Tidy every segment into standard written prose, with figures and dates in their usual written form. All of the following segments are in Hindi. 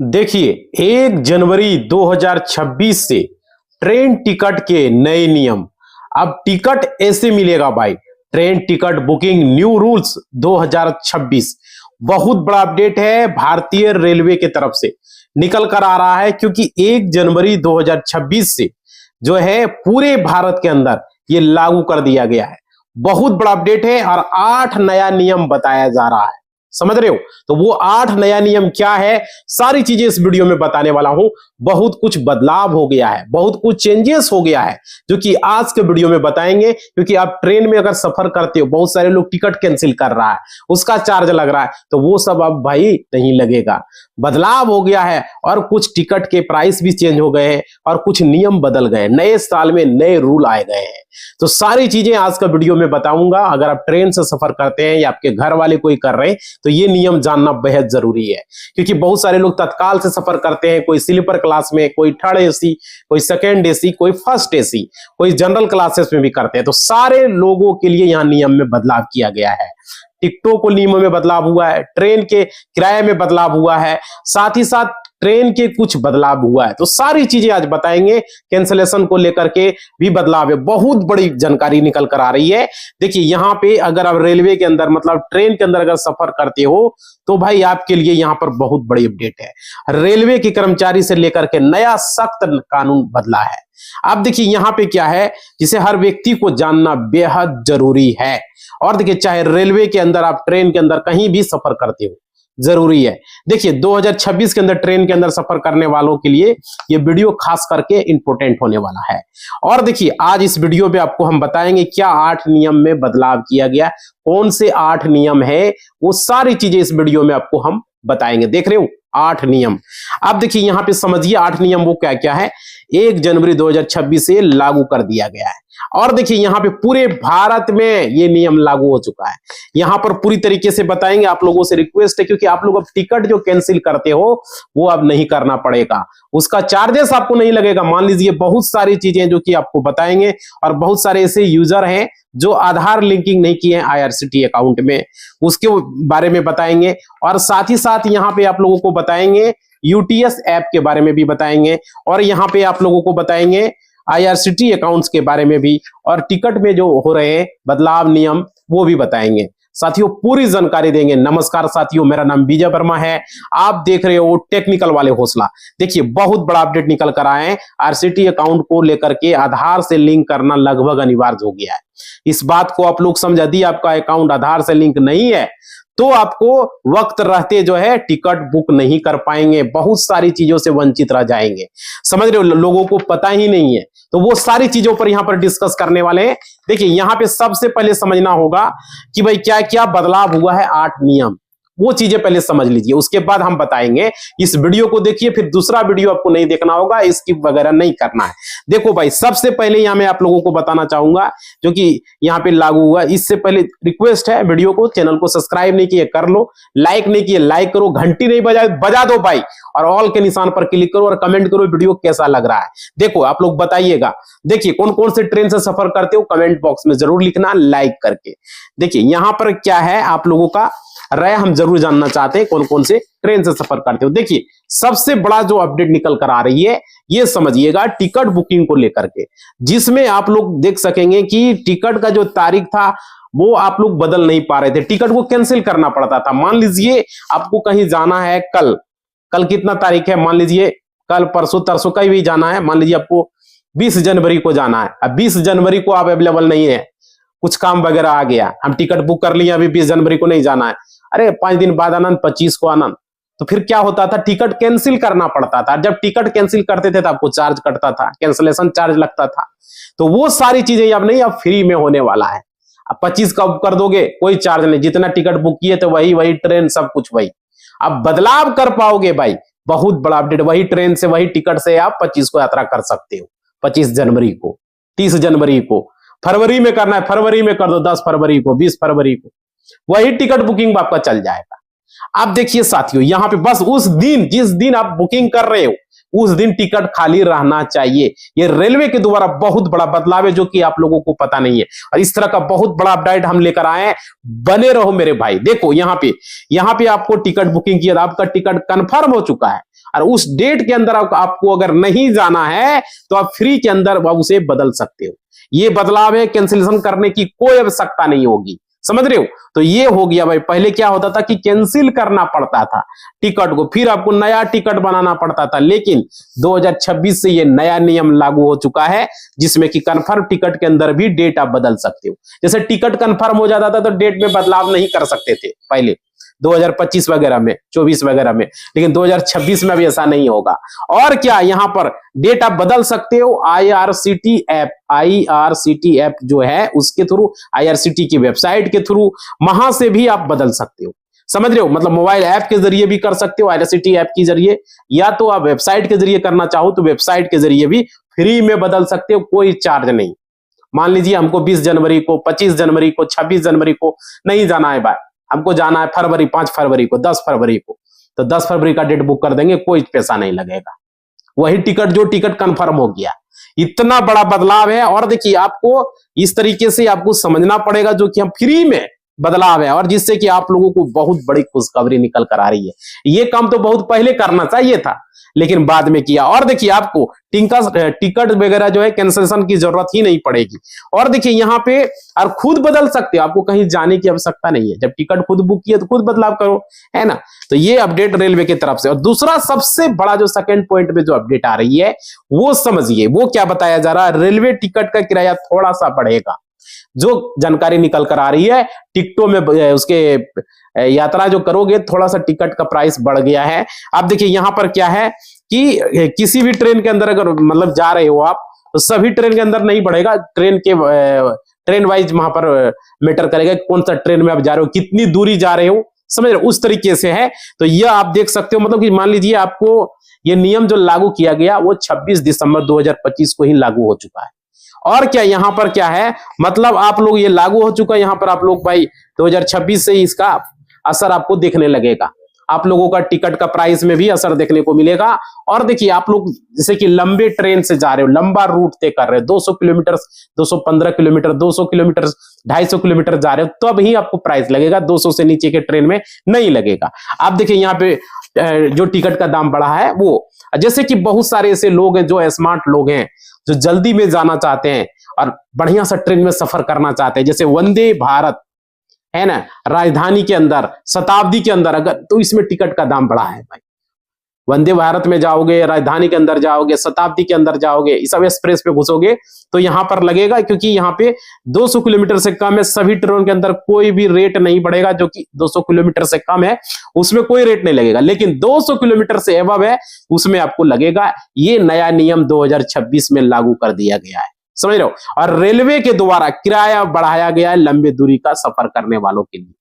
देखिए 1 जनवरी 2026 से ट्रेन टिकट के नए नियम। अब टिकट ऐसे मिलेगा भाई। Train ticket booking new rules 2026 बहुत बड़ा अपडेट है भारतीय रेलवे की तरफ से निकल कर आ रहा है, क्योंकि 1 जनवरी 2026 से जो है पूरे भारत के अंदर ये लागू कर दिया गया है। बहुत बड़ा अपडेट है और 8 नया नियम बताया जा रहा है। समझ रहे हो? तो वो 8 नया नियम क्या है, सारी चीजें इस वीडियो में बताने वाला हूं। बहुत कुछ बदलाव हो गया है, बहुत कुछ चेंजेस हो गया है, जो कि आज के वीडियो में बताएंगे। क्योंकि आप ट्रेन में अगर सफर करते हो, बहुत सारे लोग टिकट कैंसिल कर रहा है, उसका चार्ज लग रहा है, तो वो सब अब भाई नहीं लगेगा। बदलाव हो गया है और कुछ टिकट के प्राइस भी चेंज हो गए हैं और कुछ नियम बदल गए। नए साल में नए रूल आए गए हैं, तो सारी चीजें आज का वीडियो में बताऊंगा। अगर आप ट्रेन से सफर करते हैं या आपके घर वाले कोई कर रहे हैं, तो ये नियम जानना बेहद जरूरी है। क्योंकि बहुत सारे लोग तत्काल से सफर करते हैं, कोई स्लीपर क्लास में, कोई थर्ड एसी, कोई सेकेंड एसी, कोई फर्स्ट एसी, कोई जनरल क्लासेस में भी करते हैं। तो सारे लोगों के लिए यहाँ नियम में बदलाव किया गया है। टिकटों को नियमों में बदलाव हुआ है, ट्रेन के किराए में बदलाव हुआ है, साथ ही साथ ट्रेन के कुछ बदलाव हुआ है। तो सारी चीजें आज बताएंगे। कैंसलेशन को लेकर के भी बदलाव है, बहुत बड़ी जानकारी निकल कर आ रही है। देखिए यहाँ पे अगर आप रेलवे के अंदर मतलब ट्रेन के अंदर अगर सफर करते हो, तो भाई आपके लिए यहाँ पर बहुत बड़ी अपडेट है। रेलवे के कर्मचारी से लेकर के नया सख्त कानून बदला है। अब देखिए यहाँ पे क्या है, जिसे हर व्यक्ति को जानना बेहद जरूरी है। और देखिए चाहे रेलवे के अंदर आप ट्रेन के अंदर कहीं भी सफर करते हो, जरूरी है। देखिए 2026 के अंदर ट्रेन के अंदर सफर करने वालों के लिए ये वीडियो खास करके इंपॉर्टेंट होने वाला है। और देखिए आज इस वीडियो में आपको हम बताएंगे क्या 8 नियम में बदलाव किया गया, कौन से 8 नियम है, वो सारी चीजें इस वीडियो में आपको हम बताएंगे। देख रहे हो 8 नियम। अब देखिए यहाँ पे समझिए 8 नियम वो क्या क्या है, 1 जनवरी 2026 से लागू कर दिया गया है। और देखिए यहाँ पे पूरे भारत में ये नियम लागू हो चुका है। यहाँ पर पूरी तरीके से बताएंगे। आप लोगों से रिक्वेस्ट है, क्योंकि आप लोग अब टिकट जो कैंसिल करते हो वो अब नहीं करना पड़ेगा, उसका चार्जेस आपको नहीं लगेगा। मान लीजिए बहुत सारी चीजें जो कि आपको बताएंगे, और बहुत सारे ऐसे यूजर हैं जो आधार लिंकिंग नहीं किए हैं आईआरसीटी अकाउंट में, उसके बारे में बताएंगे। और साथ ही साथ यहाँ पे आप लोगों को बताएंगे यूटीएस ऐप के बारे में भी बताएंगे, और यहाँ पे आप लोगों को बताएंगे आईआरसीटी अकाउंट्स के बारे में भी, और टिकट में जो हो रहे हैं बदलाव नियम वो भी बताएंगे। साथियों पूरी जानकारी देंगे। नमस्कार साथियों, मेरा नाम विजय वर्मा है, आप देख रहे हो टेक्निकल वाले हौसला। देखिए बहुत बड़ा अपडेट निकल कर आए हैं। आरसीटी अकाउंट को लेकर के आधार से लिंक करना लगभग अनिवार्य हो गया है। इस बात को आप लोग समझा दी, आपका अकाउंट आधार से लिंक नहीं है तो आपको वक्त रहते जो है टिकट बुक नहीं कर पाएंगे, बहुत सारी चीजों से वंचित रह जाएंगे। समझ रहे हो, लोगों को पता ही नहीं है। तो वो सारी चीजों पर यहां पर डिस्कस करने वाले हैं। देखिए यहां पे सबसे पहले समझना होगा कि भाई क्या क्या बदलाव हुआ है, 8 नियम, वो चीजें पहले समझ लीजिए, उसके बाद हम बताएंगे। इस वीडियो को देखिए, फिर दूसरा वीडियो आपको नहीं देखना होगा, स्किप वगैरह नहीं करना है। देखो भाई सबसे पहले यहां मैं आप लोगों को बताना चाहूंगा जो कि यहां पे लागू हुआ। इससे पहले रिक्वेस्ट है, वीडियो को, चैनल को सब्सक्राइब नहीं किए कर लो, लाइक नहीं किए लाइक करो, घंटी नहीं बजा दो भाई, और ऑल के निशान पर क्लिक करो और कमेंट करो वीडियो कैसा लग रहा है। देखो आप लोग बताइएगा। देखिए कौन कौन से ट्रेन से सफर करते हो कमेंट बॉक्स में जरूर लिखना लाइक करके। देखिए यहां पर क्या है, आप लोगों का राय हम जरूर जानना चाहते हैं, कौन कौन से ट्रेन से सफर करते हो। देखिए सबसे बड़ा जो अपडेट निकल कर आ रही है ये समझिएगा टिकट बुकिंग को लेकर के, जिसमें आप लोग देख सकेंगे कि टिकट का जो तारीख था वो आप लोग बदल नहीं पा रहे थे, टिकट को कैंसिल करना पड़ता था। मान लीजिए आपको कहीं जाना है, कल कितना तारीख है, मान लीजिए कल परसों तरसों कहीं भी जाना है, मान लीजिए आपको 20 जनवरी को जाना है। अब 20 जनवरी को आप अवेलेबल नहीं है, कुछ काम वगैरह आ गया, हम टिकट बुक कर लिए, अभी 20 जनवरी को नहीं जाना है, अरे 5 दिन बाद आनंद, 25 को आनंद, तो फिर क्या होता था, टिकट कैंसिल करना पड़ता था। जब टिकट कैंसिल करते थे तो आपको चार्ज कटता था, कैंसिलेशन चार्ज लगता था। तो वो सारी चीजें अब नहीं, अब फ्री में होने वाला है। अब 25 का कर दोगे कोई चार्ज नहीं, जितना टिकट बुक किए थे वही ट्रेन सब कुछ वही। अब बदलाव कर पाओगे भाई, बहुत बड़ा अपडेट, वही ट्रेन से वही टिकट से आप 25 को यात्रा कर सकते हो, 25 जनवरी को, 30 जनवरी को, फरवरी में करना है फरवरी में कर दो, 10 फरवरी को, 20 फरवरी को, वही टिकट बुकिंग आपका चल जाएगा। अब देखिए साथियों यहां पे बस उस दिन जिस दिन आप बुकिंग कर रहे हो उस दिन टिकट खाली रहना चाहिए। ये रेलवे के द्वारा बहुत बड़ा बदलाव है जो कि आप लोगों को पता नहीं है, और इस तरह का बहुत बड़ा अपडेट हम लेकर आए हैं। बने रहो मेरे भाई। देखो यहाँ पे आपको टिकट बुकिंग किया, आपका टिकट कंफर्म हो चुका है, और उस डेट के अंदर आपको अगर नहीं जाना है तो आप फ्री के अंदर उसे बदल सकते हो। ये बदलाव है, कैंसिलेशन करने की कोई आवश्यकता नहीं होगी, समझ रहे हो। तो ये हो गया भाई। पहले क्या होता था कि कैंसिल करना पड़ता था टिकट को, फिर आपको नया टिकट बनाना पड़ता था, लेकिन 2026 से ये नया नियम लागू हो चुका है जिसमें कि कंफर्म टिकट के अंदर भी डेट आप बदल सकते हो। जैसे टिकट कंफर्म हो जाता था तो डेट में बदलाव नहीं कर सकते थे पहले 2025 वगैरह में, 24 वगैरह में, लेकिन 2026 में भी ऐसा नहीं होगा। और क्या, यहां पर डेट आप बदल सकते हो आईआरसीटी ऐप जो है उसके थ्रू, आईआरसीटी की वेबसाइट के थ्रू, वहां से भी आप बदल सकते हो, समझ रहे हो। मतलब मोबाइल ऐप के जरिए भी कर सकते हो, आईआरसीटी ऐप के जरिए, या तो आप वेबसाइट के जरिए करना चाहो तो वेबसाइट के जरिए भी फ्री में बदल सकते हो, कोई चार्ज नहीं। मान लीजिए हमको 20 जनवरी को, 25 जनवरी को, 26 जनवरी को नहीं जाना है भाई, हमको जाना है फरवरी, 5 फरवरी को, 10 फरवरी को, तो 10 फरवरी का डेट बुक कर देंगे, कोई पैसा नहीं लगेगा। वही टिकट जो टिकट कंफर्म हो गया। इतना बड़ा बदलाव है। और देखिए आपको इस तरीके से आपको समझना पड़ेगा जो कि हम फ्री में बदलाव है, और जिससे कि आप लोगों को बहुत बड़ी खुशखबरी निकल कर आ रही है। ये काम तो बहुत पहले करना चाहिए था लेकिन बाद में किया। और देखिए आपको टिकट वगैरह जो है कैंसिलेशन की जरूरत ही नहीं पड़ेगी। और देखिए यहाँ पे और खुद बदल सकते हो, आपको कहीं जाने की आवश्यकता नहीं है। जब टिकट खुद बुक किया तो खुद बदलाव करो, है ना। तो ये अपडेट रेलवे की तरफ से। और दूसरा सबसे बड़ा जो सेकंड पॉइंट में जो अपडेट आ रही है वो समझिए, वो क्या बताया जा रहा है। रेलवे टिकट का किराया थोड़ा सा बढ़ेगा, जो जानकारी निकल कर आ रही है। टिकटों में उसके यात्रा जो करोगे थोड़ा सा टिकट का प्राइस बढ़ गया है। आप देखिए यहां पर क्या है कि किसी भी ट्रेन के अंदर अगर मतलब जा रहे हो आप, तो सभी ट्रेन के अंदर नहीं बढ़ेगा। ट्रेन वाइज वहां पर मैटर करेगा कौन सा ट्रेन में आप जा रहे हो, कितनी दूरी जा रहे हो, समझ रहे हो, उस तरीके से है। तो यह आप देख सकते हो, मतलब कि मान लीजिए आपको ये नियम जो लागू किया गया वो 26 दिसंबर 2025 को ही लागू हो चुका है। और क्या यहां पर क्या है, मतलब आप लोग ये लागू हो चुका है, यहां पर आप लोग भाई 2026 से ही इसका असर आपको देखने लगेगा। आप लोगों का टिकट का प्राइस में भी असर देखने को मिलेगा। और देखिए आप लोग जैसे कि लंबे ट्रेन से जा रहे हो, लंबा रूट तय कर रहे हो, 200 किलोमीटर, 215 किलोमीटर, 200 किलोमीटर, 250 किलोमीटर जा रहे हो, तब ही आपको प्राइस लगेगा। 200 से नीचे के ट्रेन में नहीं लगेगा। आप देखिए यहाँ पे जो टिकट का दाम बढ़ा है वो, जैसे कि बहुत सारे ऐसे लोग हैं जो स्मार्ट लोग हैं, जो जल्दी में जाना चाहते हैं और बढ़िया सा ट्रेन में सफर करना चाहते हैं, जैसे वंदे भारत है ना, राजधानी के अंदर, शताब्दी के अंदर, अगर तो इसमें टिकट का दाम बढ़ा है भाई। वंदे भारत में जाओगे, राजधानी के अंदर जाओगे, शताब्दी के अंदर जाओगे, इस सब एक्सप्रेस पे घुसोगे तो यहां पर लगेगा, क्योंकि यहाँ पे 200 किलोमीटर से कम है। सभी ट्रेन के अंदर कोई भी रेट नहीं बढ़ेगा, जो कि 200 किलोमीटर से कम है उसमें कोई रेट नहीं लगेगा, लेकिन 200 किलोमीटर से एबव है उसमें आपको लगेगा। ये नया नियम 2026 में लागू कर दिया गया है, समझ रहे हो। और रेलवे के द्वारा किराया बढ़ाया गया है लंबी दूरी का सफर करने वालों के लिए।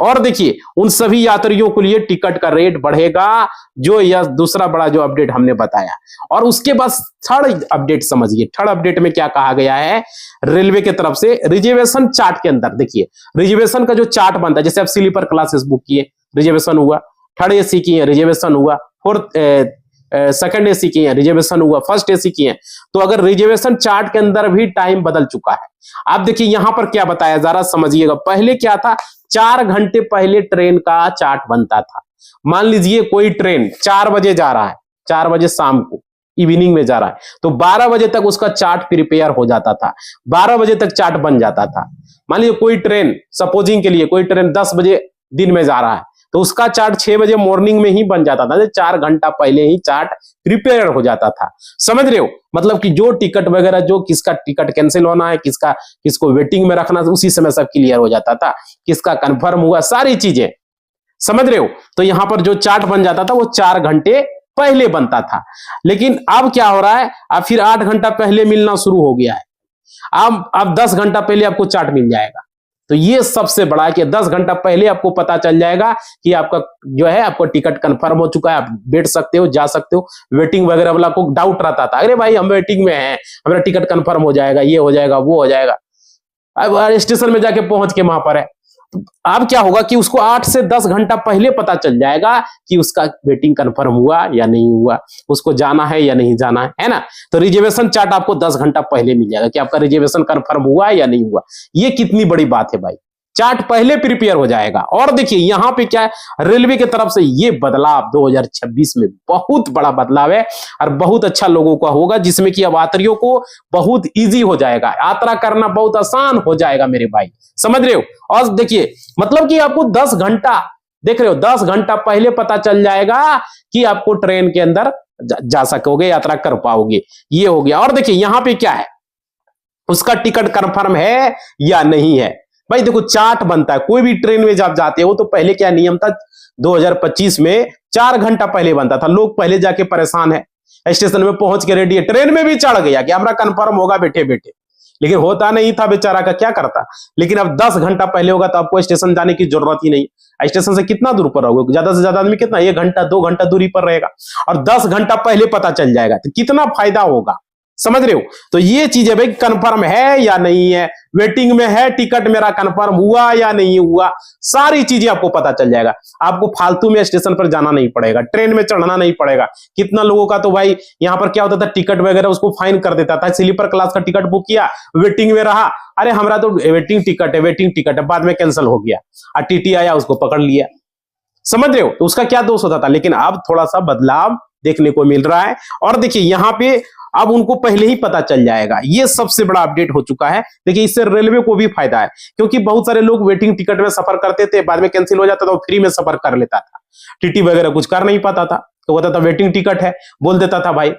और देखिए उन सभी यात्रियों के लिए टिकट का रेट बढ़ेगा, जो यह दूसरा बड़ा जो अपडेट हमने बताया। और उसके बाद थर्ड अपडेट समझिए। थर्ड अपडेट में क्या कहा गया है रेलवे की तरफ से, रिजर्वेशन चार्ट के अंदर देखिए, रिजर्वेशन का जो चार्ट बनता है, जैसे आप स्लीपर क्लासेस बुक किए, रिजर्वेशन हुआ, थर्ड एसी की है, रिजर्वेशन हुआ, फोर्थ सेकंड एसी की है, रिजर्वेशन हुआ, फर्स्ट एसी की है। तो अगर रिजर्वेशन चार्ट के अंदर भी टाइम बदल चुका है। आप देखिए यहां पर क्या बताया, जरा समझिएगा। पहले क्या था, 4 घंटे पहले ट्रेन का चार्ट बनता था। मान लीजिए कोई ट्रेन 4 बजे जा रहा है, 4 बजे शाम को, इवनिंग में जा रहा है, तो 12 बजे तक उसका चार्ट प्रिपेयर हो जाता था, 12 बजे तक चार्ट बन जाता था। मान लीजिए कोई ट्रेन, सपोजिंग के लिए कोई ट्रेन 10 बजे दिन में जा रहा है, तो उसका चार्ट 6 बजे मॉर्निंग में ही बन जाता था। 4 घंटा पहले ही चार्ट प्रिपेयर हो जाता था, समझ रहे हो। मतलब कि जो टिकट वगैरह, जो किसका टिकट कैंसिल होना है, किसको वेटिंग में रखना, उसी समय सब क्लियर हो जाता था, किसका कंफर्म हुआ, सारी चीजें, समझ रहे हो। तो यहां पर जो चार्ट बन जाता था वो 4 घंटे पहले बनता था। लेकिन अब क्या हो रहा है, अब फिर 8 घंटा पहले मिलना शुरू हो गया है। अब 10 घंटा पहले आपको चार्ट मिल जाएगा। तो ये सबसे बड़ा है कि 10 घंटा पहले आपको पता चल जाएगा कि आपका जो है, आपको टिकट कंफर्म हो चुका है, आप बैठ सकते हो, जा सकते हो। वेटिंग वगैरह वाला को डाउट रहता था, अरे भाई हम वेटिंग में हैं, हमारा टिकट कंफर्म हो जाएगा, ये हो जाएगा, वो हो जाएगा। अब स्टेशन में जाके पहुंच के वहां पर है, अब क्या होगा कि उसको 8 से 10 घंटा पहले पता चल जाएगा कि उसका वेटिंग कंफर्म हुआ या नहीं हुआ, उसको जाना है या नहीं जाना है ना। तो रिजर्वेशन चार्ट आपको 10 घंटा पहले मिल जाएगा कि आपका रिजर्वेशन कंफर्म हुआ या नहीं हुआ। ये कितनी बड़ी बात है भाई, चार्ट पहले प्रिपेयर हो जाएगा। और देखिए यहां पे क्या है, रेलवे की तरफ से ये बदलाव 2026 में बहुत बड़ा बदलाव है और बहुत अच्छा लोगों का होगा, जिसमें कि अब यात्रियों को बहुत इजी हो जाएगा, यात्रा करना बहुत आसान हो जाएगा मेरे भाई, समझ रहे हो। और देखिए मतलब कि आपको 10 घंटा, देख रहे हो, 10 घंटा पहले पता चल जाएगा कि आपको ट्रेन के अंदर जा सकोगे, यात्रा कर पाओगे, ये हो गया। और देखिए यहां पे क्या है, उसका टिकट कंफर्म है या नहीं है। भाई देखो चार्ट बनता है, कोई भी ट्रेन में जब जाते हो तो पहले क्या नियम था, 2025 में 4 घंटा पहले बनता था। लोग पहले जाके परेशान है, स्टेशन में पहुंच के रेडी है, ट्रेन में भी चढ़ गया कि हमारा कंफर्म होगा बैठे बैठे, लेकिन होता नहीं था, बेचारा का क्या करता। लेकिन अब 10 घंटा पहले होगा तो आपको स्टेशन जाने की जरूरत ही नहीं। स्टेशन से कितना दूर पर रहोगे, ज्यादा से ज्यादा आदमी कितना, 1 घंटा 2 घंटा दूरी पर रहेगा, और 10 घंटा पहले पता चल जाएगा, तो कितना फायदा होगा, समझ रहे हो। तो ये चीज है भाई, कंफर्म है या नहीं है, वेटिंग में है टिकट, मेरा कंफर्म हुआ या नहीं हुआ, सारी चीजें आपको पता चल जाएगा। आपको फालतू में स्टेशन पर जाना नहीं पड़ेगा, ट्रेन में चढ़ना नहीं पड़ेगा। कितना लोगों का तो भाई यहाँ पर क्या होता था, टिकट वगैरह उसको फाइन कर देता था, स्लीपर क्लास का टिकट बुक किया, वेटिंग में रहा, अरे हमारा तो वेटिंग टिकट है, बाद में कैंसिल हो गया, और टीटी आया उसको पकड़ लिया, समझ रहे हो। तो उसका क्या दोष होता था। लेकिन अब थोड़ा सा बदलाव देखने को मिल रहा है। और देखिए यहाँ पे अब उनको पहले ही पता चल जाएगा, ये सबसे बड़ा अपडेट हो चुका है। देखिए इससे रेलवे को भी फायदा है, क्योंकि बहुत सारे लोग वेटिंग टिकट में सफर करते थे, बाद में कैंसिल हो जाता था, फ्री में सफर कर लेता था, टीटी वगैरह कुछ कर नहीं पाता था, तो होता था वेटिंग टिकट है, बोल देता था भाई,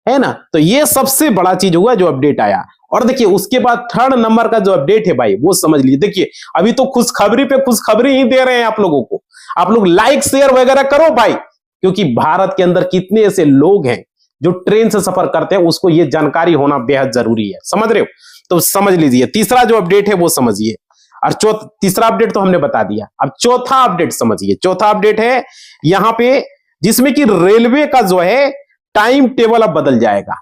है ना। तो ये सबसे बड़ा चीज हुआ जो अपडेट आया। और देखिए उसके बाद 3rd नंबर का जो अपडेट है भाई, वो समझ लीजिए। देखिए अभी तो खुशखबरी पे खुशखबरी ही दे रहे हैं आप लोगों को, आप लोग लाइक शेयर वगैरह करो भाई, क्योंकि भारत के अंदर कितने ऐसे लोग हैं जो ट्रेन से सफर करते हैं, उसको ये जानकारी होना बेहद जरूरी है, समझ रहे हो। तो समझ लीजिए तीसरा जो अपडेट है वो समझिए, और तीसरा अपडेट तो हमने बता दिया। अब चौथा अपडेट समझिए। चौथा अपडेट है यहां पे, जिसमें कि रेलवे का जो है टाइम टेबल अब बदल जाएगा।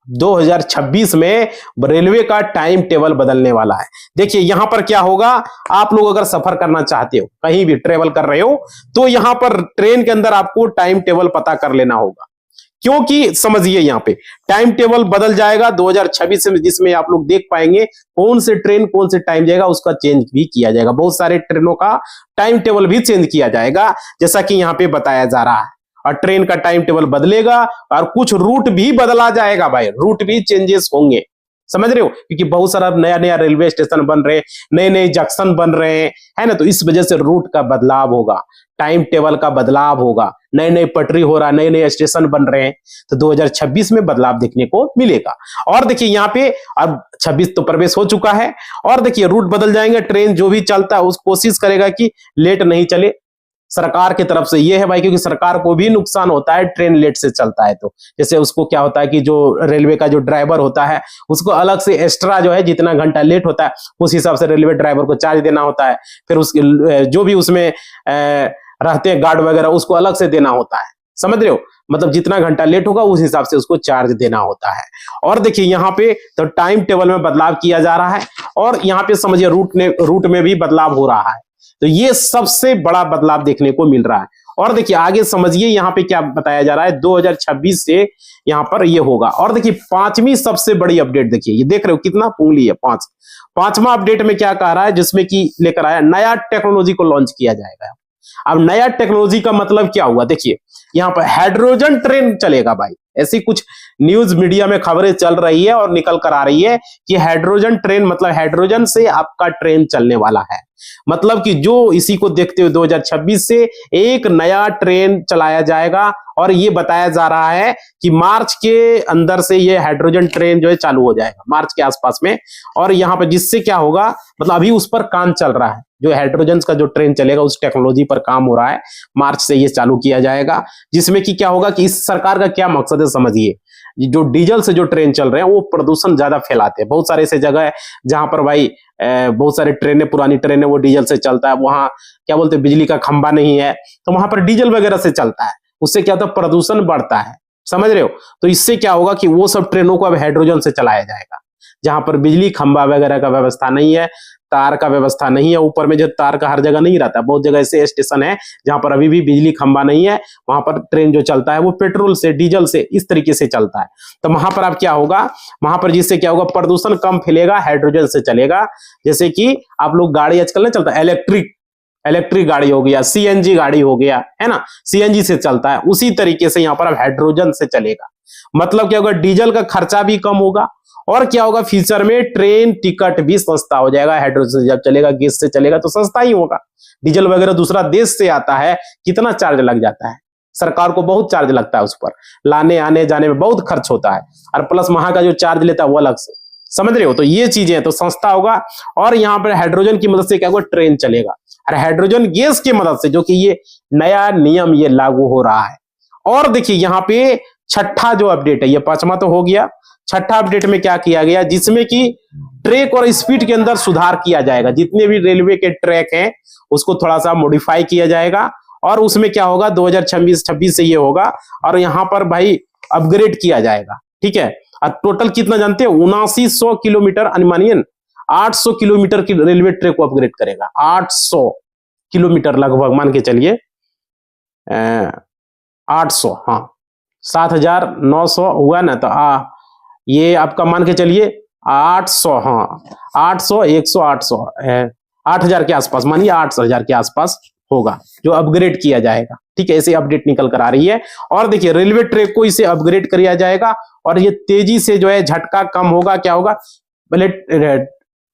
2026 में रेलवे का टाइम टेबल बदलने वाला है। देखिए यहां पर क्या होगा, आप लोग अगर सफर करना चाहते हो, कहीं भी ट्रेवल कर रहे हो, तो यहां पर ट्रेन के अंदर आपको टाइम टेबल पता कर लेना होगा, क्योंकि समझिए यहां पे टाइम टेबल बदल जाएगा 2026 में, जिसमें आप लोग देख पाएंगे कौन से ट्रेन कौन से टाइम जाएगा, उसका चेंज भी किया जाएगा। बहुत सारे ट्रेनों का टाइम टेबल भी चेंज किया जाएगा, जैसा कि यहां पे बताया जा रहा है। और ट्रेन का टाइम टेबल बदलेगा, और कुछ रूट भी बदला जाएगा भाई, रूट भी चेंजेस होंगे, समझ रहे हो, क्योंकि बहुत सारा नया नया रेलवे स्टेशन बन रहे हैं, नए नए जंक्शन बन रहे हैं, है ना। तो इस वजह से रूट का बदलाव होगा, टाइम टेबल का बदलाव होगा, नए नए पटरी हो रहा है, नए नए स्टेशन बन रहे हैं, तो 2026 में बदलाव देखने को मिलेगा। और देखिए यहाँ पे अब 26 तो प्रवेश हो चुका है, और देखिए रूट बदल जाएंगे, ट्रेन जो भी चलता है उस कोशिश करेगा कि लेट नहीं चले। सरकार की तरफ से ये है भाई, क्योंकि सरकार को भी नुकसान होता है ट्रेन लेट से चलता है, तो जैसे उसको क्या होता है कि जो रेलवे का जो ड्राइवर होता है उसको अलग से एक्स्ट्रा जो है, जितना घंटा लेट होता है उस हिसाब से रेलवे ड्राइवर को चार्ज देना होता है, फिर उसके जो भी उसमें रहते हैं गार्ड वगैरह उसको अलग से देना होता है, समझ रहे हो। मतलब जितना घंटा लेट होगा उस हिसाब से उसको चार्ज देना होता है। और देखिए यहाँ पे तो टाइम टेबल में बदलाव किया जा रहा है, और यहाँ पे समझिए रूट में भी बदलाव हो रहा है। तो ये सबसे बड़ा बदलाव देखने को मिल रहा है। और देखिए आगे समझिए यहाँ पे क्या बताया जा रहा है, 2026 से यहाँ पर ये होगा। और देखिए 5वीं सबसे बड़ी अपडेट, देखिए ये देख रहे हो कितना उंगली है, 5वां अपडेट में क्या कह रहा है, जिसमें कि लेकर आया नया टेक्नोलॉजी को लॉन्च किया जाएगा। अब नया टेक्नोलॉजी का मतलब क्या हुआ, देखिए यहाँ पर हाइड्रोजन ट्रेन चलेगा भाई। ऐसी कुछ न्यूज मीडिया में खबरें चल रही है और निकल कर आ रही है कि हाइड्रोजन ट्रेन, मतलब हाइड्रोजन से आपका ट्रेन चलने वाला है। मतलब कि जो इसी को देखते हुए 2026 से एक नया ट्रेन चलाया जाएगा, और ये बताया जा रहा है कि मार्च के अंदर से ये हाइड्रोजन ट्रेन जो है चालू हो जाएगा, मार्च के आसपास में। और यहाँ पे जिससे क्या होगा, मतलब अभी उस पर काम चल रहा है, जो हाइड्रोजन का जो ट्रेन चलेगा उस टेक्नोलॉजी पर काम हो रहा है, मार्च से ये चालू किया जाएगा। जिसमें कि क्या होगा कि इस सरकार का क्या मकसद है समझिए, जो डीजल से जो ट्रेन चल रहे हैं वो प्रदूषण ज्यादा फैलाते हैं। बहुत सारे ऐसे जगह है जहां पर भाई बहुत सारे ट्रेनें, पुरानी ट्रेनें वो डीजल से चलता है, वहां क्या बोलते हैं बिजली का खंभा नहीं है, तो वहां पर डीजल वगैरह से चलता है, उससे क्या होता है प्रदूषण बढ़ता है, समझ रहे हो। तो इससे क्या होगा कि वो सब ट्रेनों को अब हाइड्रोजन से चलाया जाएगा, जहां पर बिजली खंभा वगैरह का व्यवस्था नहीं है, तार का व्यवस्था नहीं है, ऊपर में जो तार का हर जगह नहीं रहता, बहुत जगह ऐसे स्टेशन है जहां पर अभी भी बिजली खंभा नहीं है, वहां पर ट्रेन जो चलता है वो पेट्रोल से, डीजल से, इस तरीके से चलता है। तो वहां पर अब क्या होगा, वहां पर जिससे क्या होगा, प्रदूषण कम फैलेगा, हाइड्रोजन से चलेगा। जैसे कि आप लोग गाड़ी आजकल नहीं चलता, इलेक्ट्रिक गाड़ी हो गया, सीएनजी गाड़ी हो गया, है ना, सीएनजी से चलता है, उसी तरीके से यहां पर अब हाइड्रोजन से चलेगा। मतलब क्या होगा, डीजल का खर्चा भी कम होगा, और क्या होगा, फ्यूचर में ट्रेन टिकट भी सस्ता हो जाएगा। हाइड्रोजन जब चलेगा, गैस से चलेगा तो सस्ता ही होगा। डीजल वगैरह दूसरा देश से आता है, कितना चार्ज लग जाता है, सरकार को बहुत चार्ज लगता है, उस पर लाने आने जाने में बहुत खर्च होता है, और प्लस वहां का जो चार्ज लेता है वो अलग से, समझ रहे हो। तो ये चीजें तो सस्ता होगा, और यहाँ पर हाइड्रोजन की मदद से क्या होगा, ट्रेन चलेगा, और हाइड्रोजन गैस की मदद से, जो कि ये नया नियम ये लागू हो रहा है। और देखिए यहाँ पे छठा जो अपडेट है, ये पांचवा तो हो गया, छठा अपडेट में क्या किया गया, जिसमें कि ट्रैक और स्पीड के अंदर सुधार किया जाएगा। जितने भी रेलवे के ट्रैक हैं उसको थोड़ा सा मॉडिफाई किया जाएगा, और उसमें क्या होगा, 2026 से ये होगा, और यहां पर भाई अपग्रेड किया जाएगा, ठीक है। और टोटल कितना जानते हैं, 7900 किलोमीटर, अनुमानियन 800 किलोमीटर की रेलवे ट्रैक को अपग्रेड करेगा। 800 किलोमीटर लगभग मान के चलिए, 800, हाँ 7900 हुआ ना, तो ये आपका मान के चलिए 800, हाँ 800, 100, 800, 8000 के आसपास, मानिए 8000 के आसपास होगा जो अपग्रेड किया जाएगा, ठीक है। ऐसे अपडेट निकल कर आ रही है। और देखिए रेलवे ट्रैक को इसे अपग्रेड किया जाएगा, और ये तेजी से जो है झटका कम होगा। क्या होगा, पहले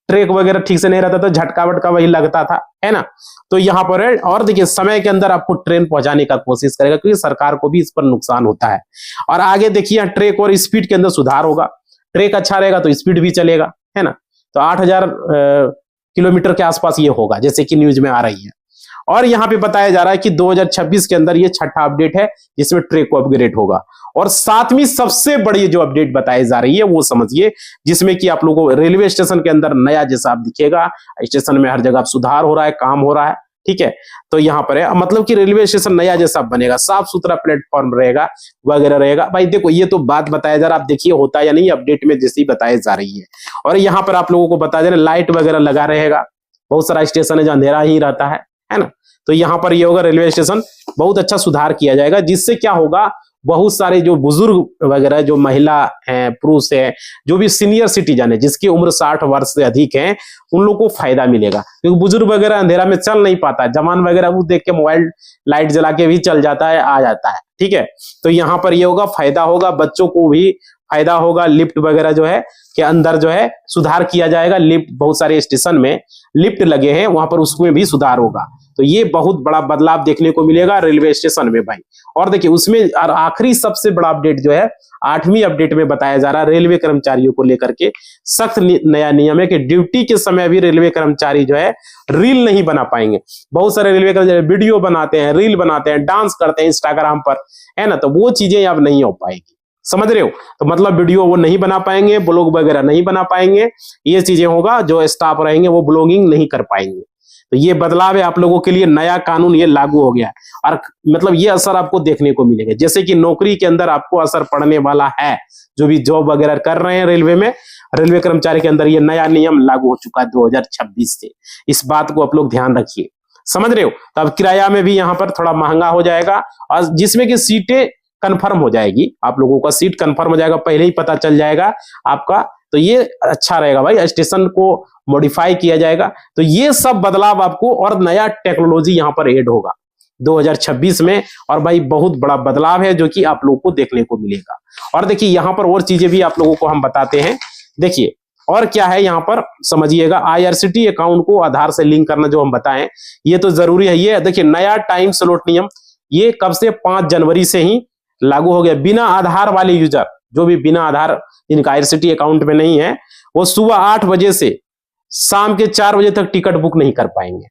ट्रैक वगैरह ठीक से नहीं रहता तो झटका वटका वही लगता था, है ना। तो यहाँ पर है, और देखिए समय के अंदर आपको ट्रेन पहुंचाने का कोशिश करेगा, क्योंकि सरकार को भी इस पर नुकसान होता है। और आगे देखिए ट्रैक और स्पीड के अंदर सुधार होगा, ट्रैक अच्छा रहेगा तो स्पीड भी चलेगा, है ना। तो 8000 किलोमीटर के आसपास ये होगा, जैसे कि न्यूज में आ रही है। और यहाँ पे बताया जा रहा है कि 2026 के अंदर ये छठा अपडेट है जिसमें ट्रैक को अपग्रेड होगा। और सातवीं सबसे बड़ी जो अपडेट बताई जा रही है वो समझिए, जिसमें कि आप लोगों को रेलवे स्टेशन के अंदर नया जैसा आप दिखेगा, स्टेशन में हर जगह सुधार हो रहा है, काम हो रहा है, ठीक है। तो यहाँ पर है, मतलब कि रेलवे स्टेशन नया जैसा बनेगा, साफ सुथरा प्लेटफॉर्म रहेगा वगैरह रहेगा। भाई देखो ये तो बात बताया जा रहा है, आप देखिए होता या नहीं, अपडेट में जैसी बताई जा रही है। और यहाँ पर आप लोगों को बताया जा रहा है लाइट वगैरह लगा रहेगा, बहुत सारा स्टेशन है जो अंधेरा ही रहता है ना। तो यहाँ पर ये होगा, रेलवे स्टेशन बहुत अच्छा सुधार किया जाएगा, जिससे क्या होगा, बहुत सारे जो बुजुर्ग वगैरह, जो महिला हैं, पुरुष हैं, जो भी सीनियर सिटीजन है, जिसकी उम्र 60 वर्ष से अधिक है, उन लोगों को फायदा मिलेगा। क्योंकि बुजुर्ग वगैरह अंधेरा में चल नहीं पाता, जवान वगैरह वो देख के मोबाइल लाइट जला के भी चल जाता है, आ जाता है, ठीक है। तो यहाँ पर ये होगा, फायदा होगा, बच्चों को भी फायदा होगा। लिफ्ट वगैरह जो है के अंदर जो है सुधार किया जाएगा, लिफ्ट बहुत सारे स्टेशन में लिफ्ट लगे हैं, वहां पर उसमें भी सुधार होगा। तो ये बहुत बड़ा बदलाव देखने को मिलेगा रेलवे स्टेशन में भाई। और देखिए उसमें और आखिरी सबसे बड़ा अपडेट जो है, 8वीं अपडेट में बताया जा रहा है, रेलवे कर्मचारियों को लेकर के सख्त नया नियम है कि ड्यूटी के समय भी रेलवे कर्मचारी जो है रील नहीं बना पाएंगे। बहुत सारे रेलवे कर्मचारी वीडियो बनाते हैं, रील बनाते हैं, डांस करते हैं इंस्टाग्राम पर, है ना। तो वो चीजें अब नहीं हो पाएगी, समझ रहे हो। तो मतलब वीडियो वो नहीं बना पाएंगे, ब्लॉग वगैरह नहीं बना पाएंगे, ये चीजें होगा, जो स्टाफ रहेंगे वो ब्लॉगिंग नहीं कर पाएंगे। तो ये बदलाव है आप लोगों के लिए, नया कानून ये लागू हो गया है, और मतलब ये असर आपको देखने को मिलेगा। जैसे कि नौकरी के अंदर आपको असर पड़ने वाला है, जो भी जॉब वगैरह कर रहे हैं रेलवे में, रेलवे कर्मचारी के अंदर ये नया नियम लागू हो चुका है 2026 से। इस बात को आप लोग ध्यान रखिए, समझ रहे हो। तो अब किराया में भी यहाँ पर थोड़ा महंगा हो जाएगा, और जिसमें कि सीटें कंफर्म हो जाएगी, आप लोगों का सीट कंफर्म हो जाएगा, पहले ही पता चल जाएगा आपका। तो ये अच्छा रहेगा भाई, स्टेशन को मॉडिफाई किया जाएगा। तो ये सब बदलाव आपको, और नया टेक्नोलॉजी यहाँ पर ऐड होगा 2026 में, और भाई बहुत बड़ा बदलाव है जो कि आप लोगों को देखने को मिलेगा। और देखिए यहाँ पर और चीजें भी आप लोगों को हम बताते हैं। देखिए और क्या है यहाँ पर समझिएगा, IRCTC अकाउंट को आधार से लिंक करना जो हम बताएं, ये तो जरूरी है। ये देखिए नया टाइम स्लॉट नियम, ये कब से 5 जनवरी से ही लागू हो गया। बिना आधार वाले यूजर, जो भी बिना आधार, जिनका IRCTC अकाउंट में नहीं है, वो सुबह 8 बजे से शाम के 4 बजे तक टिकट बुक नहीं कर पाएंगे।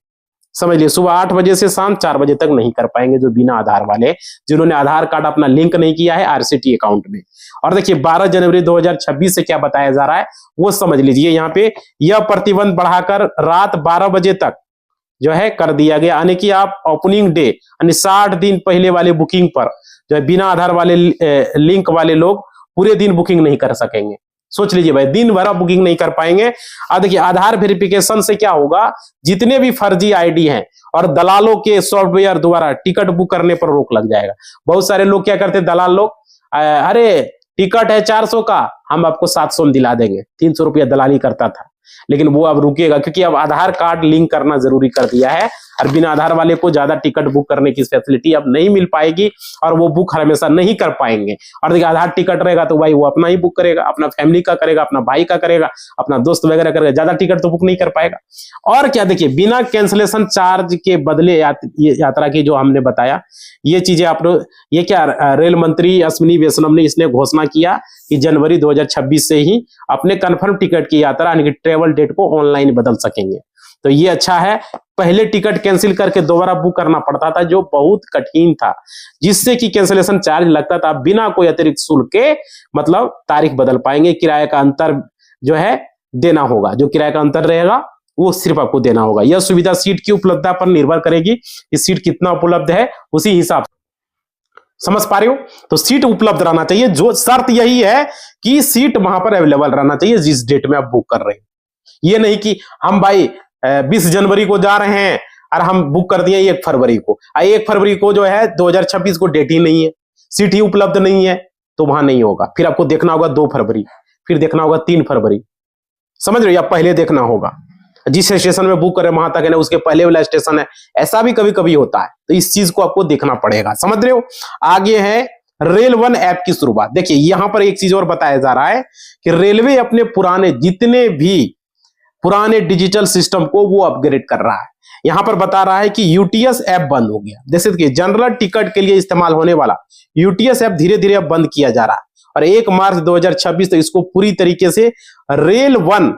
समझ लिए, सुबह 8 बजे से शाम 4 बजे तक नहीं कर पाएंगे जो बिना आधार वाले, जिन्होंने आधार कार्ड अपना लिंक नहीं किया है IRCTC अकाउंट में। और देखिए 12 जनवरी 2026 से क्या बताया जा रहा है वो समझ लीजिए। यहाँ पे यह प्रतिबंध बढ़ाकर रात 12 बजे तक जो है कर दिया गया, यानी कि आप ओपनिंग डे यानी 60 दिन पहले वाले बुकिंग पर जो है बिना आधार वाले लिंक वाले लोग पूरे दिन बुकिंग नहीं कर सकेंगे। सोच लीजिए भाई, दिन भर आप बुकिंग नहीं कर पाएंगे। अब देखिए आधार वेरिफिकेशन से क्या होगा, जितने भी फर्जी आईडी हैं और दलालों के सॉफ्टवेयर द्वारा टिकट बुक करने पर रोक लग जाएगा। बहुत सारे लोग क्या करते, दलाल लोग, अरे टिकट है 400 का, हम आपको 700 में दिला देंगे, 300 रुपया दलाली करता था। लेकिन वो अब रुकेगा, क्योंकि अब आधार कार्ड लिंक करना जरूरी कर दिया है, और बिना आधार वाले को ज्यादा टिकट बुक करने की फैसिलिटी अब नहीं मिल पाएगी, और वो बुक हमेशा नहीं कर पाएंगे। और देखिए आधार टिकट रहेगा तो भाई वो अपना ही बुक करेगा, अपना फैमिली का करेगा, अपना भाई का करेगा, अपना दोस्त वगैरह करेगा, ज्यादा टिकट तो बुक नहीं कर पाएगा। और क्या, देखिए बिना कैंसिलेशन चार्ज के बदले यात्रा की जो हमने बताया, ये चीजें आप लोग, ये क्या रेल मंत्री अश्विनी वैष्णव ने इसने घोषणा किया कि जनवरी 2026 से ही अपने कंफर्म टिकट की यात्रा यानी कि ट्रेवल डेट को ऑनलाइन बदल सकेंगे। तो ये अच्छा है। पहले टिकट कैंसिल करके दोबारा बुक करना पड़ता था, जो बहुत कठिन था, जिससे कि कैंसिलेशन चार्ज लगता था। बिना कोई अतिरिक्त शुल्क के मतलब तारीख बदल पाएंगे। किराए का अंतर जो है देना होगा, जो किराए का अंतर रहेगा वो सिर्फ आपको देना होगा। यह सुविधा सीट की उपलब्धता पर निर्भर करेगी, इस सीट कितना उपलब्ध है उसी हिसाब, समझ पा रहे हो। तो सीट उपलब्ध रहना चाहिए, जो शर्त यही है कि सीट वहां पर अवेलेबल रहना चाहिए जिस डेट में आप बुक कर रहे हैं। ये नहीं कि हम भाई 20 जनवरी को जा रहे हैं और हम बुक कर दिए 1 फरवरी को, 1 फरवरी को जो है 2026 को डेट ही नहीं है, सीट ही उपलब्ध नहीं है, तो वहां नहीं होगा। फिर आपको देखना होगा 2 फरवरी, फिर देखना होगा 3 फरवरी, समझ रहे हो, या पहले देखना होगा जिस स्टेशन में बुक करें वहां तक है ना, उसके पहले वाला स्टेशन है, ऐसा भी कभी कभी होता है। तो इस चीज को आपको देखना पड़ेगा, समझ रहे हो। आगे है रेल वन ऐप की शुरुआत। देखिए यहां पर एक चीज और बताया जा रहा है कि रेलवे अपने पुराने जितने भी पुराने डिजिटल सिस्टम को वो अपग्रेड कर रहा है। यहां पर बता रहा है कि यूटीएस ऐप बंद हो गया, जैसे कि जनरल टिकट के लिए इस्तेमाल होने वाला यूटीएस ऐप धीरे धीरे अब बंद किया जा रहा है, और 1 मार्च 2026 तक इसको पूरी तरीके से रेल वन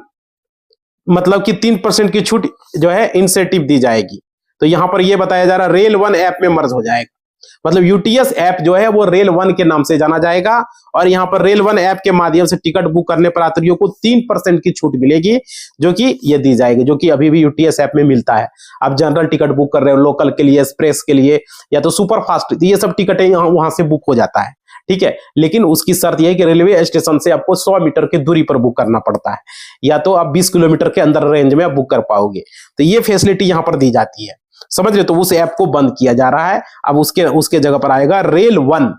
मतलब कि 3% की छूट जो है इंसेंटिव दी जाएगी। तो यहां पर यह बताया जा रहा है रेल वन ऐप में मर्ज हो जाएगा, मतलब यूटीएस ऐप जो है वो रेल वन के नाम से जाना जाएगा, और यहां पर रेल वन ऐप के माध्यम से टिकट बुक करने पर यात्रियों को 3% की छूट मिलेगी, जो कि ये दी जाएगी, जो कि अभी भी यूटीएस ऐप में मिलता है। आप जनरल टिकट बुक कर रहे हो, लोकल के लिए, एक्सप्रेस के लिए, या तो सुपर फास्ट, ये सब टिकटें वहां से बुक हो जाता है, ठीक है। लेकिन उसकी शर्त यह है कि रेलवे स्टेशन से आपको 100 मीटर की दूरी पर बुक करना पड़ता है, या तो आप 20 किलोमीटर के अंदर रेंज में आप बुक कर पाओगे। तो ये फैसिलिटी यहां पर दी जाती है, समझ रहे। तो उस ऐप को बंद किया जा रहा है, अब उसके जगह पर आएगा रेल वन,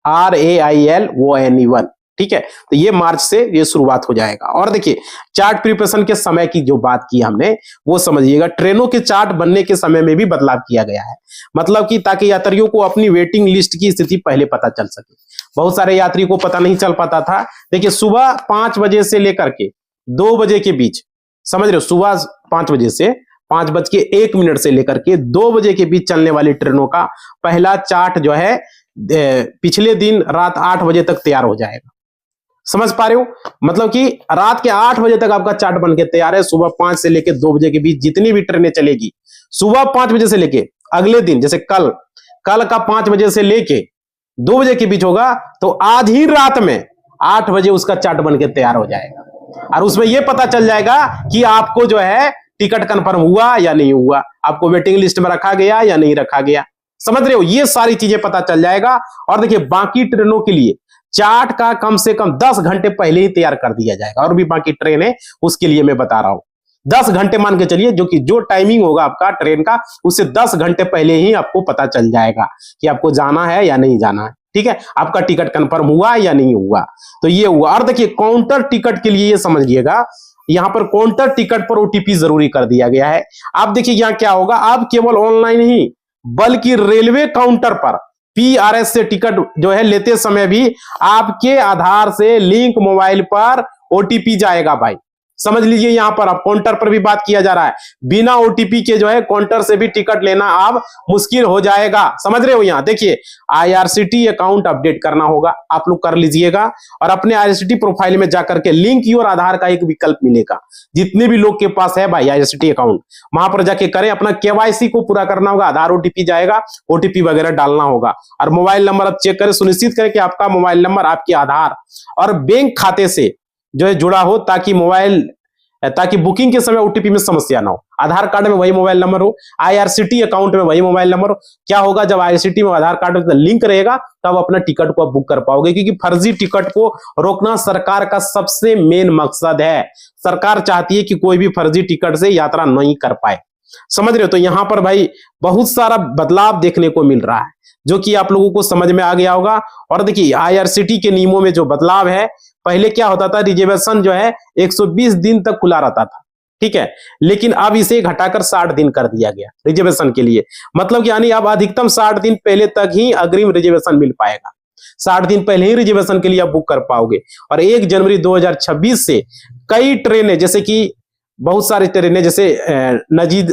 RAILONE1, ठीक है। तो ये मार्च से ये शुरुआत हो जाएगा। और देखिए चार्ट प्रिपरेशन के समय की जो बात की हमने वो समझिएगा, ट्रेनों के चार्ट बनने के समय में भी बदलाव किया गया है, मतलब कि ताकि यात्रियों को अपनी वेटिंग लिस्ट की स्थिति पहले पता चल सके। बहुत सारे यात्री को पता नहीं चल पाता था। देखिए सुबह 5 बजे से लेकर के 2 बजे के बीच, समझ रहे हो, सुबह 5 बजे से 5:01 से लेकर के 2 बजे के बीच चलने वाली ट्रेनों का पहला चार्ट जो है पिछले दिन रात 8 बजे तक तैयार हो जाएगा, समझ पा रहे हो। मतलब कि रात के 8 बजे तक आपका चार्ट बन के तैयार है। सुबह 5 से लेकर 2 बजे के बीच जितनी भी ट्रेनें चलेगी, सुबह 5 बजे से लेके अगले दिन, जैसे कल का 5 बजे से लेके 2 बजे के बीच होगा, तो आज ही रात में 8 बजे उसका चार्ट बन के तैयार हो जाएगा, और उसमें यह पता चल जाएगा कि आपको जो है टिकट कंफर्म हुआ या नहीं हुआ, आपको वेटिंग लिस्ट में रखा गया या नहीं रखा गया, समझ रहे हो। ये सारी चीजें पता चल जाएगा। और देखिए बाकी ट्रेनों के लिए चार्ट का कम से कम 10 घंटे पहले ही तैयार कर दिया जाएगा, और भी बाकी ट्रेन है उसके लिए मैं बता रहा हूं। 10 घंटे मान के चलिए, जो कि जो टाइमिंग होगा आपका ट्रेन का, उससे 10 घंटे पहले ही आपको पता चल जाएगा कि आपको जाना है या नहीं जाना है, ठीक है, आपका टिकट कंफर्म हुआ या नहीं हुआ। तो ये हुआ। और देखिए काउंटर टिकट के लिए ये समझिएगा, यहां पर काउंटर टिकट पर ओटीपी जरूरी कर दिया गया है। आप देखिए यहां क्या होगा, आप केवल ऑनलाइन ही बल्कि रेलवे काउंटर पर PRS से टिकट जो है लेते समय भी आपके आधार से लिंक मोबाइल पर ओटीपी जाएगा भाई, समझ लीजिए। यहां पर अब काउंटर पर भी बात किया जा रहा है, बिना ओटीपी के जो है काउंटर से भी टिकट लेना अब मुश्किल हो जाएगा, समझ रहे हो। यहां देखिए IRCT अकाउंट अपडेट करना होगा, आप लोग कर लीजिएगा, और अपने IRCT प्रोफाइल में जाकर के लिंक योर आधार का एक विकल्प मिलेगा। जितने भी लोग के पास है भाई IRCT अकाउंट, वहां पर जाके करें, अपना KYC को पूरा करना होगा, आधार ओटीपी जाएगा, ओटीपी वगैरह डालना होगा, और मोबाइल नंबर आप चेक करें, सुनिश्चित करें कि आपका मोबाइल नंबर आपके आधार और बैंक खाते से जो है जुड़ा हो, ताकि मोबाइल ताकि बुकिंग के समय ओटीपी में समस्या ना हो। आधार कार्ड में वही मोबाइल नंबर हो, आईआरसीटी अकाउंट में वही मोबाइल नंबर हो। क्या होगा, जब आईआरसीटी में आधार कार्ड लिंक रहेगा तब अपना टिकट को आप बुक कर पाओगे, क्योंकि फर्जी टिकट को रोकना सरकार का सबसे मेन मकसद है। सरकार चाहती है कि कोई भी फर्जी टिकट से यात्रा नहीं कर पाए, समझ रहे हो। तो यहां पर भाई बहुत सारा बदलाव देखने को मिल रहा है, जो कि आप लोगों को समझ में आ गया होगा। और देखिए आईआरसीटी के नियमों में जो बदलाव है, पहले क्या होता था, रिजर्वेशन जो है 120 दिन तक खुला रहता था, ठीक है, लेकिन अब इसे घटाकर 60 दिन कर दिया गया रिजर्वेशन के लिए। मतलब यानी अब अधिकतम 60 दिन पहले तक ही अग्रिम रिजर्वेशन मिल पाएगा। 60 दिन पहले ही रिजर्वेशन के लिए आप बुक कर पाओगे। और 1 जनवरी 2026 से कई ट्रेनें, जैसे कि बहुत सारी ट्रेनें, जैसे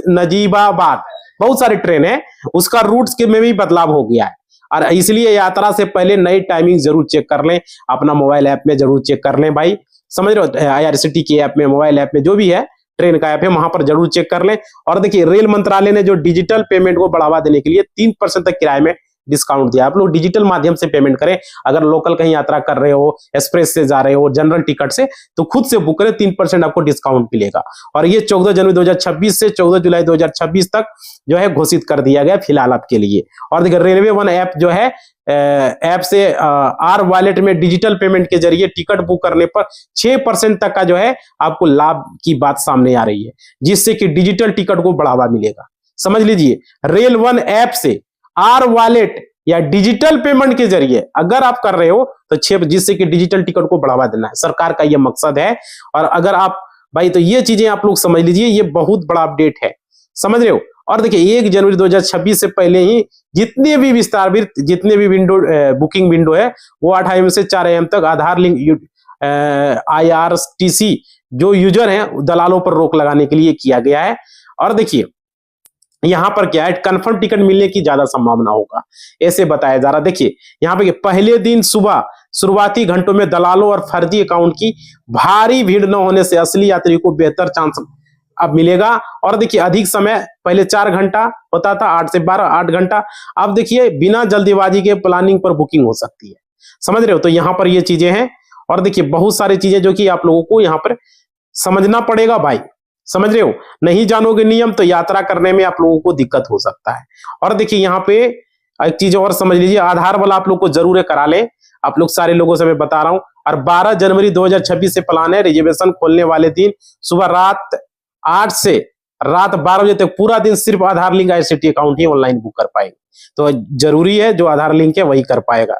नजीबाबाद, बहुत सारी ट्रेन है, उसका रूट्स के में भी बदलाव हो गया है। और इसलिए यात्रा से पहले नई टाइमिंग जरूर चेक कर लें, अपना मोबाइल ऐप में जरूर चेक कर लें भाई, समझ रहे हो। आईआरसीटी की ऐप में, मोबाइल ऐप में, जो भी है ट्रेन का ऐप है, वहां पर जरूर चेक कर लें। और देखिए रेल मंत्रालय ने जो डिजिटल पेमेंट को बढ़ावा देने के लिए 3% तक किराए में डिस्काउंट दिया। आप लोग डिजिटल माध्यम से पेमेंट करें। अगर लोकल कहीं यात्रा कर रहे हो, एक्सप्रेस से जा रहे हो, जनरल टिकट से, तो खुद से बुक करें, 3% आपको डिस्काउंट मिलेगा। और ये 14 जनवरी 2026 से 14 जुलाई 2026 तक जो है घोषित कर दिया गया फिलहाल आपके लिए। और देखिए रेलवे वन ऐप जो है, ऐप से आर वॉलेट में डिजिटल पेमेंट के जरिए टिकट बुक करने पर 6% तक का जो है आपको लाभ की बात सामने आ रही है, जिससे कि डिजिटल टिकट को बढ़ावा मिलेगा। समझ लीजिए, रेल वन ऐप से आर वॉलेट या डिजिटल पेमेंट के जरिए अगर आप कर रहे हो तो जिससे कि डिजिटल टिकट को बढ़ावा देना है, सरकार का यह मकसद है। और अगर आप भाई, तो ये चीजें आप लोग समझ लीजिए, ये बहुत बड़ा अपडेट है, समझ रहे हो। और देखिए 1 जनवरी 2026 से पहले ही जितने भी विस्तारित, जितने भी विंडो बुकिंग विंडो है, वो 8 AM से 4 AM तक आधार लिंक आईआरसीटीसी जो यूजर है दलालों पर रोक लगाने के लिए किया गया है। और देखिए यहां पर क्या है, कंफर्म टिकट मिलने की ज्यादा संभावना होगा, ऐसे बताया जा रहा। देखिए यहां पे पहले दिन सुबह शुरुआती घंटों में दलालों और फर्जी अकाउंट की भारी भीड़ न होने से असली यात्री को बेहतर चांस अब मिलेगा। और देखिए अधिक समय, पहले 4 घंटा होता था, 8 से 12, 8 घंटा, अब देखिए बिना जल्दीबाजी के प्लानिंग पर बुकिंग हो सकती है, समझ रहे हो। तो यहां पर ये चीजें हैं। और देखिए बहुत सारी चीजें जो कि आप लोगों को यहां पर समझना पड़ेगा भाई, समझ रहे हो। नहीं जानोगे नियम तो यात्रा करने में आप लोगों को दिक्कत हो सकता है। और देखिए यहाँ पे एक चीज और समझ लीजिए, आधार वाला आप लोग को जरूर करा ले, आप लोग सारे लोगों से मैं बता रहा हूं। और 12 जनवरी 2026 से प्लान है, रिजर्वेशन खोलने वाले दिन सुबह रात 8 से रात 12 बजे तक पूरा दिन सिर्फ आधार लिंक आईआरसीटी अकाउंट ही ऑनलाइन बुक कर पाएंगे। तो जरूरी है जो आधार लिंक है वही कर पाएगा,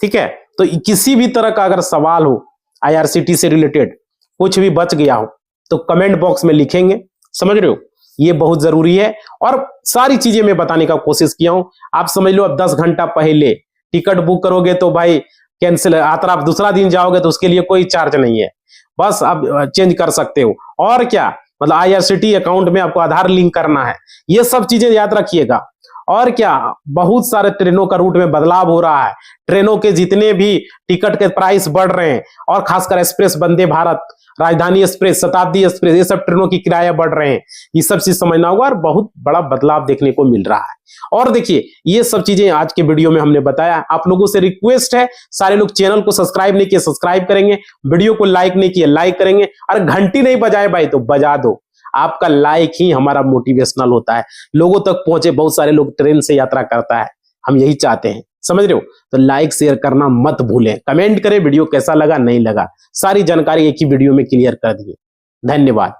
ठीक है। तो किसी भी तरह का अगर सवाल हो आईआरसीटी से रिलेटेड, कुछ भी बच गया हो, तो कमेंट बॉक्स में लिखेंगे, समझ रहे हो, ये बहुत जरूरी है। और सारी चीजें मैं बताने का कोशिश किया हूं। आप समझ लो, अब 10 घंटा पहले टिकट बुक करोगे तो भाई कैंसिल, यात्रा आप दूसरा दिन जाओगे तो उसके लिए कोई चार्ज नहीं है, बस आप चेंज कर सकते हो। और क्या, मतलब आईआरसीटी अकाउंट में आपको आधार लिंक करना है, ये सब चीजें याद रखिएगा। और क्या, बहुत सारे ट्रेनों का रूट में बदलाव हो रहा है, ट्रेनों के जितने भी टिकट के प्राइस बढ़ रहे हैं, और खासकर एक्सप्रेस, वंदे भारत, राजधानी एक्सप्रेस, शताब्दी एक्सप्रेस, ये सब ट्रेनों की किराया बढ़ रहे हैं, ये सब चीज समझना होगा। और बहुत बड़ा बदलाव देखने को मिल रहा है। और देखिए ये सब चीजें आज के वीडियो में हमने बताया। आप लोगों से रिक्वेस्ट है, सारे लोग चैनल को सब्सक्राइब नहीं किए सब्सक्राइब करेंगे, वीडियो को लाइक नहीं किए लाइक करेंगे, और घंटी नहीं बजाए भाई तो बजा दो। आपका लाइक ही हमारा मोटिवेशनल होता है, लोगों तक पहुंचे। बहुत सारे लोग ट्रेन से यात्रा करता है, हम यही चाहते हैं, समझ रहे हो। तो लाइक शेयर करना मत भूलें, कमेंट करें वीडियो कैसा लगा नहीं लगा, सारी जानकारी एक ही वीडियो में क्लियर कर दिए। धन्यवाद।